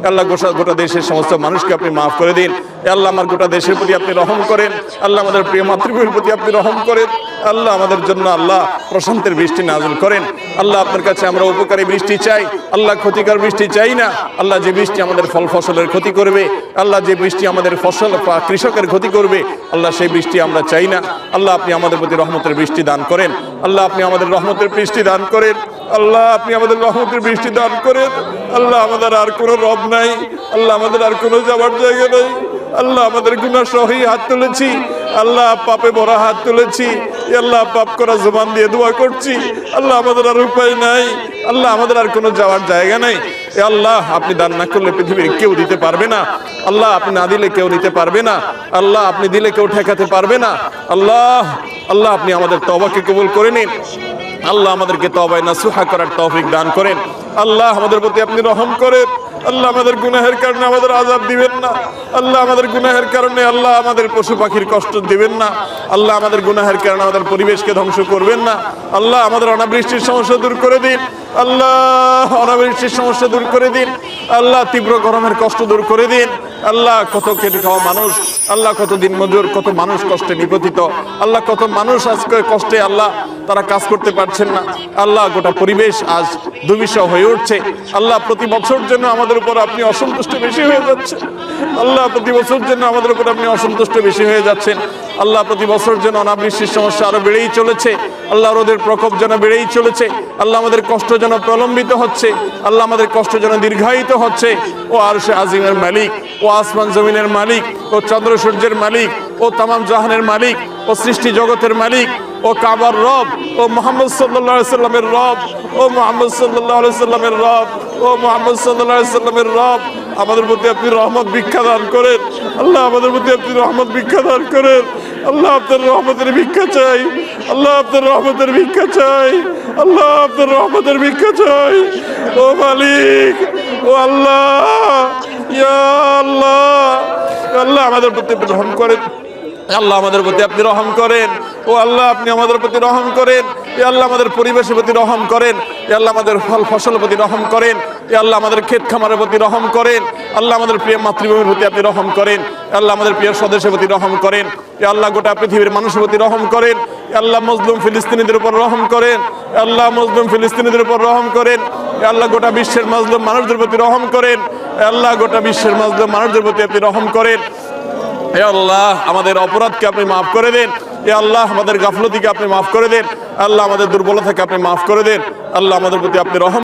আল্লাহ গোটা দেশের সমস্ত মানুষকে আপনি মাফ করে দিন। আল্লাহ আমার গোটা দেশের প্রতি আপনি রহম করেন। আল্লাহ আমাদের প্রিয় মাতৃভূমির প্রতি আপনি রহম করেন। আল্লাহ আমাদের জন্য আল্লাহ প্রশান্তের বৃষ্টি নাযিল করেন। আল্লাহ আপনার কাছে আমরা উপকারী বৃষ্টি চাই, আল্লাহ ক্ষতিকর বৃষ্টি চাই না। আল্লাহ যে বৃষ্টি আমাদের ফল ফসলের ক্ষতি করবে, আল্লাহ যে বৃষ্টি আমাদের ফসল কৃষকের ক্ষতি করবে, আল্লাহ সেই বৃষ্টি আমরা চাই না। আল্লাহ আপনি আমাদের প্রতি রহমতের বৃষ্টি দান করেন। আল্লাহ আপনি আমাদের রহমতের বৃষ্টি দান করেন। আল্লাহ আপনি আমাদের রহমতের বৃষ্টি দান করেন। আল্লাহ আমাদের আর কোনো রব নাই, আল্লাহ আমাদের আর কোনো যাওয়ার জায়গা নেই। আল্লাহ আমাদের গুনাহ সহি হাত তুলেছি, আল্লাহ পাপে ভরা হাত তুলেছি, আল্লাহ পাপ করা জবান দিয়ে দোয়া করছি। আল্লাহ আমাদের আর উপায় নাই, আল্লাহ আমাদের আর কোনো যাওয়ার জায়গা নেই। আল্লাহ আপনি দান না করলে পৃথিবীর কেউ দিতে পারবে না। আল্লাহ আপনি না দিলে কেউ নিতে পারবে না। আল্লাহ আপনি দিলে কেউ ঠেকাতে পারবে না। আল্লাহ আল্লাহ আপনি আমাদের তওবাকে কবুল করে নিন। আল্লাহ আমাদেরকে তওবায়ে নাসুহা করার তৌফিক দান করেন। আল্লাহ আমাদের প্রতি আপনি রহম করেন। আল্লাহ আমাদের গুনাহের কারণে আমাদের আযাব দিবেন না। আল্লাহ আমাদের গুনাহের কারণে আল্লাহ আমাদের পশু পাখির কষ্ট দিবেন না। আল্লাহ আমাদের গুনাহের কারণে আমাদের পরিবেশকে ধ্বংস করবেন না। আল্লাহ আমাদের অনাবৃষ্টির সমস্যা দূর করে দিন। আল্লাহ অনাবৃষ্টির সমস্যা দূর করে দিন। আল্লাহ তীব্র গরমের কষ্ট দূর করে দিন। আল্লাহ কত খেটে খাওয়া মানুষ, আল্লাহ কত দিন মজুর, কত মানুষ কষ্টে নিপতিত, আল্লাহ কত মানুষ আজকে কষ্টে আল্লাহ তারা কাজ করতে পারছেন না। আল্লাহ গোটা পরিবেশ আজ দুর্বিষহ হয়ে উঠছে। আল্লাহ প্রতি বছর জন্য আমাদের উপর আপনি অসন্তুষ্ট বেশি হয়ে যাচ্ছেন। আল্লাহ প্রতি বছর জন্য আমাদের উপর আপনি অসন্তুষ্ট বেশি হয়ে যাচ্ছেন। আল্লাহ প্রতি বছর যেন অনাবৃষ্টির সমস্যা আরো বেড়েই চলেছে। আল্লাহ রোদের প্রকোপ যেন বেড়েই চলেছে। আল্লাহ আমাদের কষ্ট যেন প্রলম্বিত হচ্ছে। আল্লাহ আমাদের কষ্ট যেন দীর্ঘায়িত হচ্ছে। ও আরশে আজিমের মালিক, ও আসমান জমিনের মালিক, ও চন্দ্র সূর্যের মালিক, ও তামাম জাহানের মালিক, ও সৃষ্টি জগতের মালিক, ও কাবার রব, ও মুহাম্মদ সাল্লাল্লাহু আলাইহি সাল্লামের রব, ও মুহাম্মদ সাল্লাল্লাহু আলাইহি সাল্লামের রব, ও মুহাম্মদ সাল্লাল্লাহু আলাইহি সাল্লামের রব, আমাদের প্রতি আপনি রহমত ভিক্ষা দান করেন। আল্লাহ আমাদের প্রতি আপনি রহমত ভিক্ষা দান করেন। আল্লাহ আপনার রহমতের ভিক্ষা চাই। আল্লাহ আপনার রহমতের ভিক্ষা চাই। আল্লাহ আপনার রহমতের ভিক্ষা চাই। ও মালিক, ও আল্লাহ, ইয়া আল্লাহ, আল্লাহ আমাদের প্রতি আপনি রহম করেন। আল্লাহ আমাদের প্রতি আপনি রহম করেন। ও আল্লাহ আপনি আমাদের প্রতি রহম করেন। এ আল্লাহ আমাদের পরিবেশের প্রতি রহম করেন। এ আল্লাহ আমাদের ফল ফসলের প্রতি রহম করেন। এ আল্লাহ আমাদের ক্ষেত খামারের প্রতি রহম করেন। আল্লাহ আমাদের প্রিয় মাতৃভূমির প্রতি আপনি রহম করেন। আল্লাহ আমাদের প্রিয় স্বদেশের প্রতি রহম করেন। এ আল্লাহ গোটা পৃথিবীর মানুষের প্রতি রহম করেন। আল্লাহ মজলুম ফিলিস্তিনিদের উপর রহম করেন। আল্লাহ মজলুম ফিলিস্তিনিদের উপর রহম করেন। আল্লাহ গোটা বিশ্বের মজলুম মানুষদের প্রতি রহম করেন। আল্লাহ গোটা বিশ্বের মজলুম মানুষদের প্রতি আপনি রহম করেন। হে আল্লাহ আমাদের অপরাধকে আপনি মাফ করে দেন। হে আল্লাহ আমাদের গাফলতিকে আপনি মাফ করে দেন। আল্লাহ আমাদের দুর্বলতাকে আপনি মাফ করে দেন। আল্লাহ আমাদের প্রতি আপনি রহম